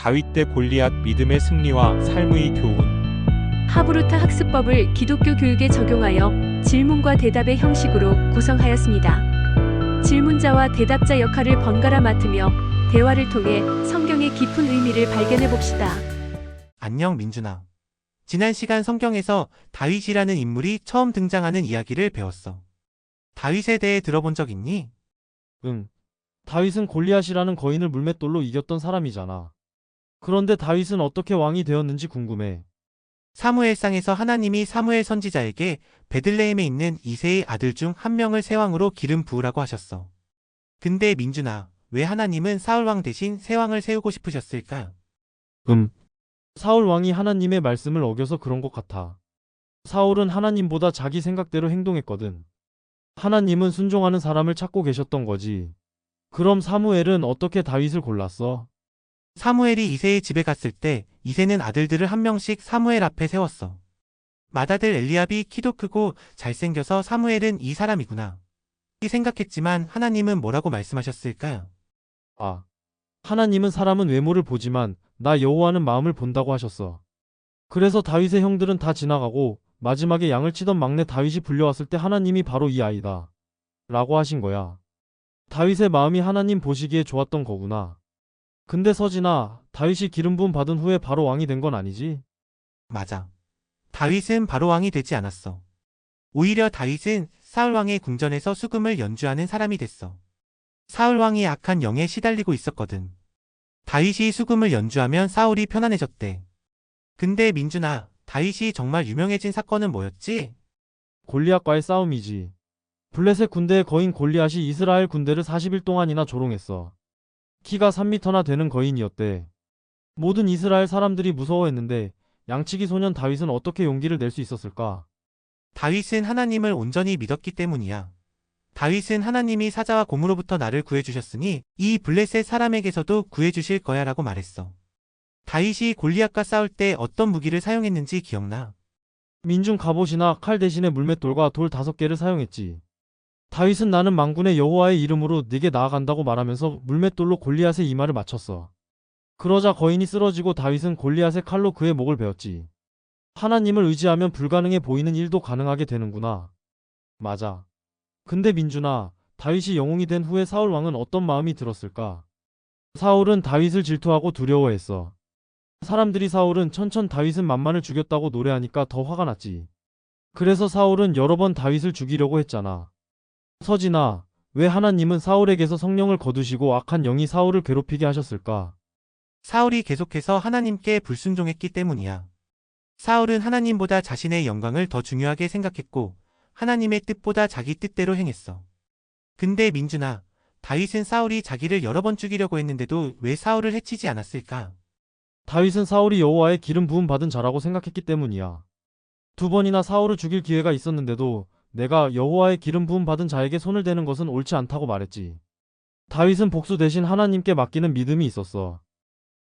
다윗 대 골리앗 믿음의 승리와 삶의 교훈. 하브루타 학습법을 기독교 교육에 적용하여 질문과 대답의 형식으로 구성하였습니다. 질문자와 대답자 역할을 번갈아 맡으며 대화를 통해 성경의 깊은 의미를 발견해 봅시다. 안녕 민준아. 지난 시간 성경에서 다윗이라는 인물이 처음 등장하는 이야기를 배웠어. 다윗에 대해 들어본 적 있니? 응. 다윗은 골리앗이라는 거인을 물맷돌로 이겼던 사람이잖아. 그런데 다윗은 어떻게 왕이 되었는지 궁금해. 사무엘상에서 하나님이 사무엘 선지자에게 베들레헴에 있는 이새의 아들 중 한 명을 새 왕으로 기름 부으라고 하셨어. 근데 민준아, 왜 하나님은 사울 왕 대신 새 왕을 세우고 싶으셨을까? 사울 왕이 하나님의 말씀을 어겨서 그런 것 같아. 사울은 하나님보다 자기 생각대로 행동했거든. 하나님은 순종하는 사람을 찾고 계셨던 거지. 그럼 사무엘은 어떻게 다윗을 골랐어? 사무엘이 이새의 집에 갔을 때 이새는 아들들을 한 명씩 사무엘 앞에 세웠어. 맏아들 엘리압이 키도 크고 잘생겨서 사무엘은 이 사람이구나. 이 생각했지만 하나님은 뭐라고 말씀하셨을까요? 하나님은 사람은 외모를 보지만 나 여호와는 마음을 본다고 하셨어. 그래서 다윗의 형들은 다 지나가고 마지막에 양을 치던 막내 다윗이 불려왔을 때 하나님이 바로 이 아이다 라고 하신 거야. 다윗의 마음이 하나님 보시기에 좋았던 거구나. 근데 서진아, 다윗이 기름 부음 받은 후에 바로 왕이 된 건 아니지? 맞아. 다윗은 바로 왕이 되지 않았어. 오히려 다윗은 사울 왕의 궁전에서 수금을 연주하는 사람이 됐어. 사울 왕이 악한 영에 시달리고 있었거든. 다윗이 수금을 연주하면 사울이 편안해졌대. 근데 민준아, 다윗이 정말 유명해진 사건은 뭐였지? 골리앗과의 싸움이지. 블레셋 군대의 거인 골리앗이 이스라엘 군대를 40일 동안이나 조롱했어. 키가 3m나 되는 거인이었대. 모든 이스라엘 사람들이 무서워했는데 양치기 소년 다윗은 어떻게 용기를 낼 수 있었을까? 다윗은 하나님을 온전히 믿었기 때문이야. 다윗은 하나님이 사자와 곰으로부터 나를 구해주셨으니 이 블레셋 사람에게서도 구해주실 거야 라고 말했어. 다윗이 골리앗과 싸울 때 어떤 무기를 사용했는지 기억나? 민중 갑옷이나 칼 대신에 물맷돌과 돌 5개를 사용했지. 다윗은 나는 만군의 여호와의 이름으로 네게 나아간다고 말하면서 물맷돌로 골리앗의 이마를 맞췄어. 그러자 거인이 쓰러지고 다윗은 골리앗의 칼로 그의 목을 베었지. 하나님을 의지하면 불가능해 보이는 일도 가능하게 되는구나. 맞아. 근데 민준아, 다윗이 영웅이 된 후에 사울 왕은 어떤 마음이 들었을까? 사울은 다윗을 질투하고 두려워했어. 사람들이 사울은 천천 다윗은 만만을 죽였다고 노래하니까 더 화가 났지. 그래서 사울은 여러 번 다윗을 죽이려고 했잖아. 서진아, 왜 하나님은 사울에게서 성령을 거두시고 악한 영이 사울을 괴롭히게 하셨을까? 사울이 계속해서 하나님께 불순종했기 때문이야. 사울은 하나님보다 자신의 영광을 더 중요하게 생각했고 하나님의 뜻보다 자기 뜻대로 행했어. 근데 민준아, 다윗은 사울이 자기를 여러 번 죽이려고 했는데도 왜 사울을 해치지 않았을까? 다윗은 사울이 여호와의 기름 부음 받은 자라고 생각했기 때문이야. 2번이나 사울을 죽일 기회가 있었는데도 내가 여호와의 기름 부음 받은 자에게 손을 대는 것은 옳지 않다고 말했지. 다윗은 복수 대신 하나님께 맡기는 믿음이 있었어.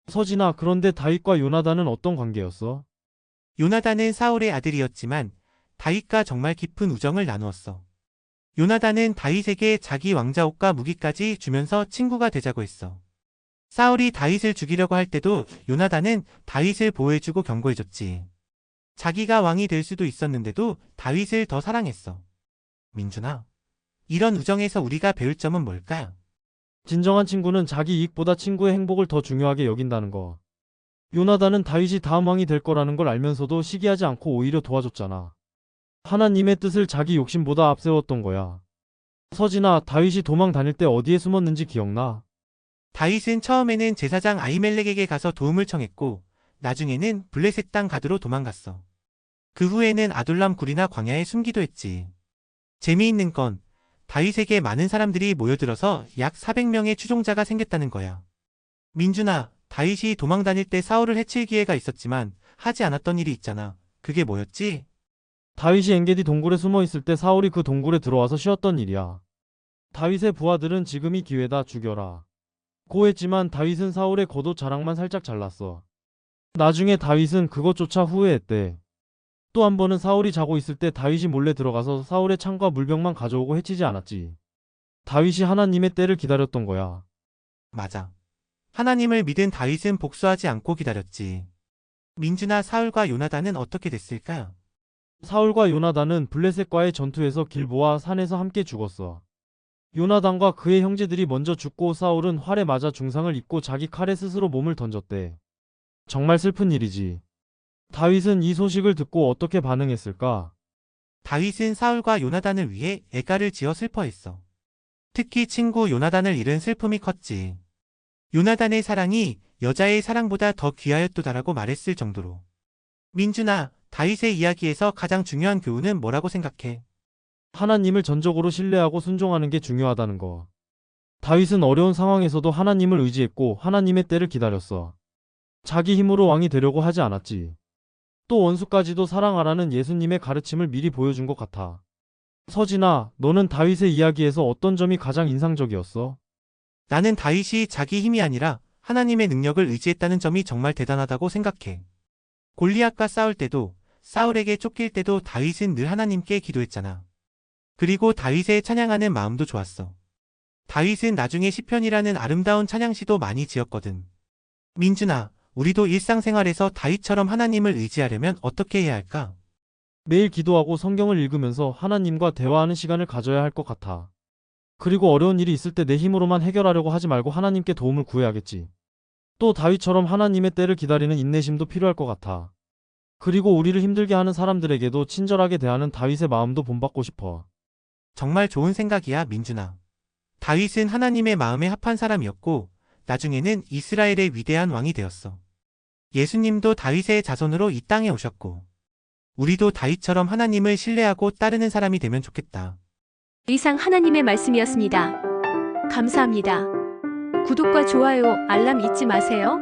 서진아, 그런데 다윗과 요나단은 어떤 관계였어? 요나단은 사울의 아들이었지만 다윗과 정말 깊은 우정을 나누었어. 요나단은 다윗에게 자기 왕자 옷과 무기까지 주면서 친구가 되자고 했어. 사울이 다윗을 죽이려고 할 때도 요나단은 다윗을 보호해주고 경고해줬지. 자기가 왕이 될 수도 있었는데도 다윗을 더 사랑했어. 민준아, 이런 우정에서 우리가 배울 점은 뭘까? 진정한 친구는 자기 이익보다 친구의 행복을 더 중요하게 여긴다는 거. 요나단은 다윗이 다음 왕이 될 거라는 걸 알면서도 시기하지 않고 오히려 도와줬잖아. 하나님의 뜻을 자기 욕심보다 앞세웠던 거야. 서진아, 다윗이 도망 다닐 때 어디에 숨었는지 기억나? 다윗은 처음에는 제사장 아히멜렉에게 가서 도움을 청했고 나중에는 블레셋 땅 가드로 도망갔어. 그 후에는 아둘람 굴이나 광야에 숨기도 했지. 재미있는 건 다윗에게 많은 사람들이 모여들어서 약 400명의 추종자가 생겼다는 거야. 민준아, 다윗이 도망 다닐 때 사울을 해칠 기회가 있었지만 하지 않았던 일이 있잖아. 그게 뭐였지? 다윗이 엔게디 동굴에 숨어 있을 때 사울이 그 동굴에 들어와서 쉬었던 일이야. 다윗의 부하들은 지금이 기회다 죽여라 고 했지만 다윗은 사울의 겉옷 자락만 살짝 잘랐어. 나중에 다윗은 그것조차 후회했대. 또 한 번은 사울이 자고 있을 때 다윗이 몰래 들어가서 사울의 창과 물병만 가져오고 해치지 않았지. 다윗이 하나님의 때를 기다렸던 거야. 맞아. 하나님을 믿은 다윗은 복수하지 않고 기다렸지. 민주나 사울과 요나단은 어떻게 됐을까? 사울과 요나단은 블레셋과의 전투에서 길보아 산에서 함께 죽었어. 요나단과 그의 형제들이 먼저 죽고 사울은 활에 맞아 중상을 입고 자기 칼에 스스로 몸을 던졌대. 정말 슬픈 일이지. 다윗은 이 소식을 듣고 어떻게 반응했을까? 다윗은 사울과 요나단을 위해 애가를 지어 슬퍼했어. 특히 친구 요나단을 잃은 슬픔이 컸지. 요나단의 사랑이 여자의 사랑보다 더 귀하였도다라고 말했을 정도로. 민준아, 다윗의 이야기에서 가장 중요한 교훈은 뭐라고 생각해? 하나님을 전적으로 신뢰하고 순종하는 게 중요하다는 거. 다윗은 어려운 상황에서도 하나님을 의지했고 하나님의 때를 기다렸어. 자기 힘으로 왕이 되려고 하지 않았지. 또 원수까지도 사랑하라는 예수님의 가르침을 미리 보여준 것 같아. 서진아, 너는 다윗의 이야기에서 어떤 점이 가장 인상적이었어? 나는 다윗이 자기 힘이 아니라 하나님의 능력을 의지했다는 점이 정말 대단하다고 생각해. 골리앗과 싸울 때도, 사울에게 쫓길 때도 다윗은 늘 하나님께 기도했잖아. 그리고 다윗의 찬양하는 마음도 좋았어. 다윗은 나중에 시편이라는 아름다운 찬양시도 많이 지었거든. 민준아, 우리도 일상생활에서 다윗처럼 하나님을 의지하려면 어떻게 해야 할까? 매일 기도하고 성경을 읽으면서 하나님과 대화하는 시간을 가져야 할 것 같아. 그리고 어려운 일이 있을 때 내 힘으로만 해결하려고 하지 말고 하나님께 도움을 구해야겠지. 또 다윗처럼 하나님의 때를 기다리는 인내심도 필요할 것 같아. 그리고 우리를 힘들게 하는 사람들에게도 친절하게 대하는 다윗의 마음도 본받고 싶어. 정말 좋은 생각이야, 민준아. 다윗은 하나님의 마음에 합한 사람이었고, 나중에는 이스라엘의 위대한 왕이 되었어. 예수님도 다윗의 자손으로 이 땅에 오셨고, 우리도 다윗처럼 하나님을 신뢰하고 따르는 사람이 되면 좋겠다. 이상 하나님의 말씀이었습니다. 감사합니다. 구독과 좋아요, 알람 잊지 마세요.